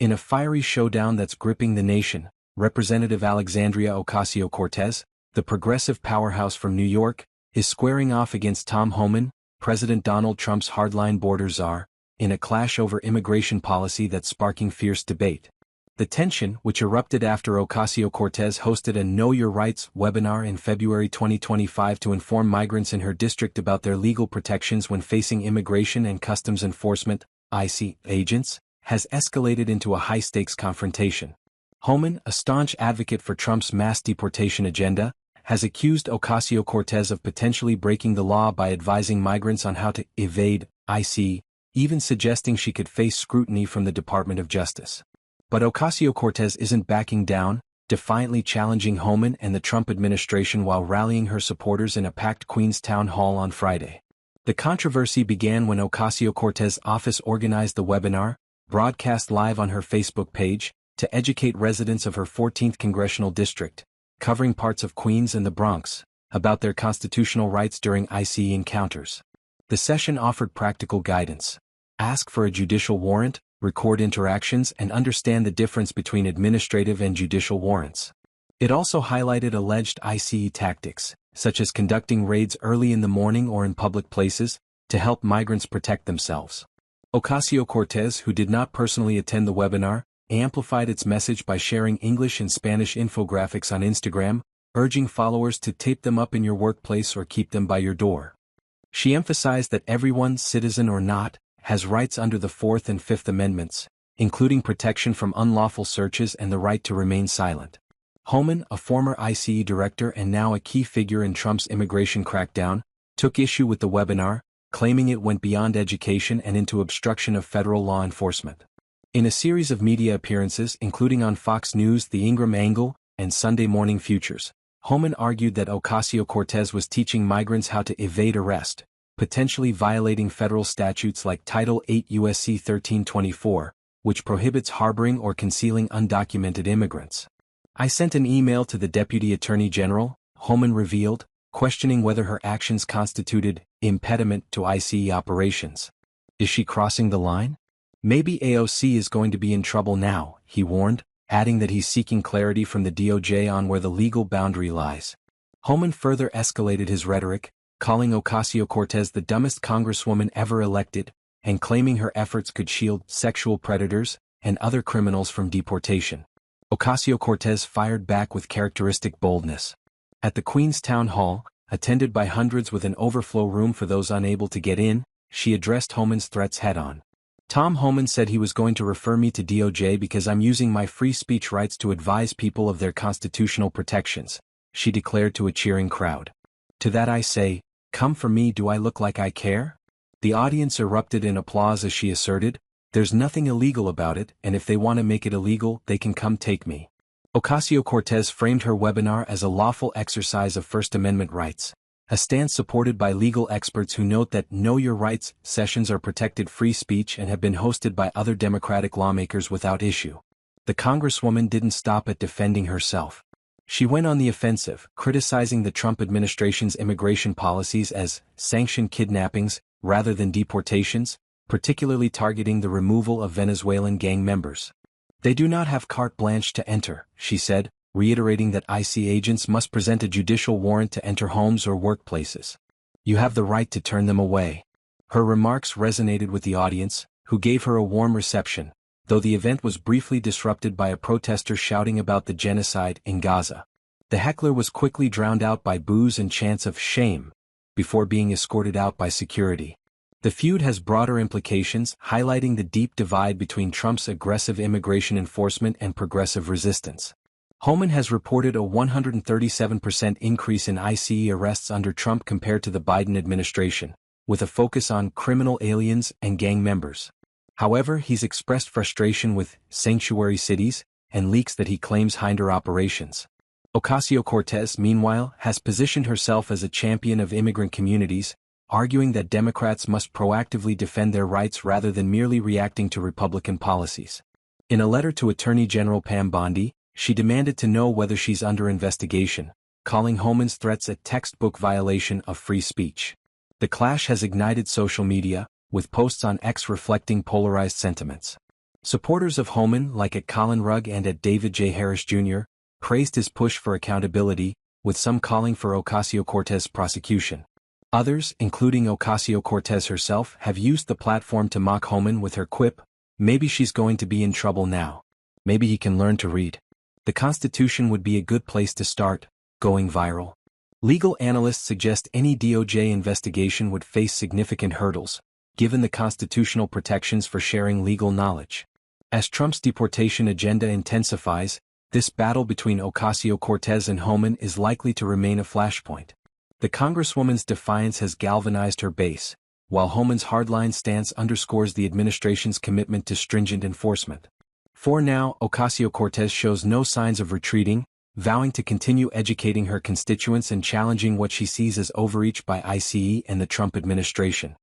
In a fiery showdown that's gripping the nation, Representative Alexandria Ocasio-Cortez, the progressive powerhouse from New York, is squaring off against Tom Homan, President Donald Trump's hardline border czar, in a clash over immigration policy that's sparking fierce debate. The tension, which erupted after Ocasio-Cortez hosted a Know Your Rights webinar in February 2025 to inform migrants in her district about their legal protections when facing Immigration and Customs Enforcement (ICE) agents, has escalated into a high-stakes confrontation. Homan, a staunch advocate for Trump's mass deportation agenda, has accused Ocasio-Cortez of potentially breaking the law by advising migrants on how to evade ICE, even suggesting she could face scrutiny from the Department of Justice. But Ocasio-Cortez isn't backing down, defiantly challenging Homan and the Trump administration while rallying her supporters in a packed Queens town hall on Friday. The controversy began when Ocasio-Cortez's office organized the webinar, broadcast live on her Facebook page, to educate residents of her 14th congressional district, covering parts of Queens and the Bronx, about their constitutional rights during ICE encounters. The session offered practical guidance. Ask for a judicial warrant, record interactions, and understand the difference between administrative and judicial warrants. It also highlighted alleged ICE tactics, such as conducting raids early in the morning or in public places, to help migrants protect themselves. Ocasio-Cortez, who did not personally attend the webinar, amplified its message by sharing English and Spanish infographics on Instagram, urging followers to tape them up in your workplace or keep them by your door. She emphasized that everyone, citizen or not, has rights under the Fourth and Fifth Amendments, including protection from unlawful searches and the right to remain silent. Homan, a former ICE director and now a key figure in Trump's immigration crackdown, took issue with the webinar, claiming it went beyond education and into obstruction of federal law enforcement. In a series of media appearances, including on Fox News, The Ingram Angle, and Sunday Morning Futures, Homan argued that Ocasio-Cortez was teaching migrants how to evade arrest, potentially violating federal statutes like Title 8 U.S.C. 1324, which prohibits harboring or concealing undocumented immigrants. I sent an email to the Deputy Attorney General, Homan revealed, questioning whether her actions constituted impediment to ICE operations. Is she crossing the line? Maybe AOC is going to be in trouble now, he warned, adding that he's seeking clarity from the DOJ on where the legal boundary lies. Homan further escalated his rhetoric, calling Ocasio-Cortez the dumbest congresswoman ever elected, and claiming her efforts could shield sexual predators and other criminals from deportation. Ocasio-Cortez fired back with characteristic boldness. At the Queens Town Hall, attended by hundreds with an overflow room for those unable to get in, she addressed Homan's threats head-on. Tom Homan said he was going to refer me to DOJ because I'm using my free speech rights to advise people of their constitutional protections, she declared to a cheering crowd. To that I say, come for me, do I look like I care? The audience erupted in applause as she asserted, there's nothing illegal about it, and if they want to make it illegal, they can come take me. Ocasio-Cortez framed her webinar as a lawful exercise of First Amendment rights, a stance supported by legal experts who note that Know Your Rights sessions are protected free speech and have been hosted by other Democratic lawmakers without issue. The Congresswoman didn't stop at defending herself. She went on the offensive, criticizing the Trump administration's immigration policies as sanctioned kidnappings rather than deportations, particularly targeting the removal of Venezuelan gang members. They do not have carte blanche to enter, she said, reiterating that ICE agents must present a judicial warrant to enter homes or workplaces. You have the right to turn them away. Her remarks resonated with the audience, who gave her a warm reception, though the event was briefly disrupted by a protester shouting about the genocide in Gaza. The heckler was quickly drowned out by boos and chants of shame, before being escorted out by security. The feud has broader implications, highlighting the deep divide between Trump's aggressive immigration enforcement and progressive resistance. Homan has reported a 137% increase in ICE arrests under Trump compared to the Biden administration, with a focus on criminal aliens and gang members. However, he's expressed frustration with sanctuary cities and leaks that he claims hinder operations. Ocasio-Cortez, meanwhile, has positioned herself as a champion of immigrant communities, arguing that Democrats must proactively defend their rights rather than merely reacting to Republican policies. In a letter to Attorney General Pam Bondi, she demanded to know whether she's under investigation, calling Homan's threats a textbook violation of free speech. The clash has ignited social media, with posts on X reflecting polarized sentiments. Supporters of Homan, like at Colin Rugg and at David J. Harris Jr., praised his push for accountability, with some calling for Ocasio-Cortez's prosecution. Others, including Ocasio-Cortez herself, have used the platform to mock Homan with her quip, "Maybe she's going to be in trouble now. Maybe he can learn to read." The Constitution would be a good place to start, going viral. Legal analysts suggest any DOJ investigation would face significant hurdles, given the constitutional protections for sharing legal knowledge. As Trump's deportation agenda intensifies, this battle between Ocasio-Cortez and Homan is likely to remain a flashpoint. The Congresswoman's defiance has galvanized her base, while Homan's hardline stance underscores the administration's commitment to stringent enforcement. For now, Ocasio-Cortez shows no signs of retreating, vowing to continue educating her constituents and challenging what she sees as overreach by ICE and the Trump administration.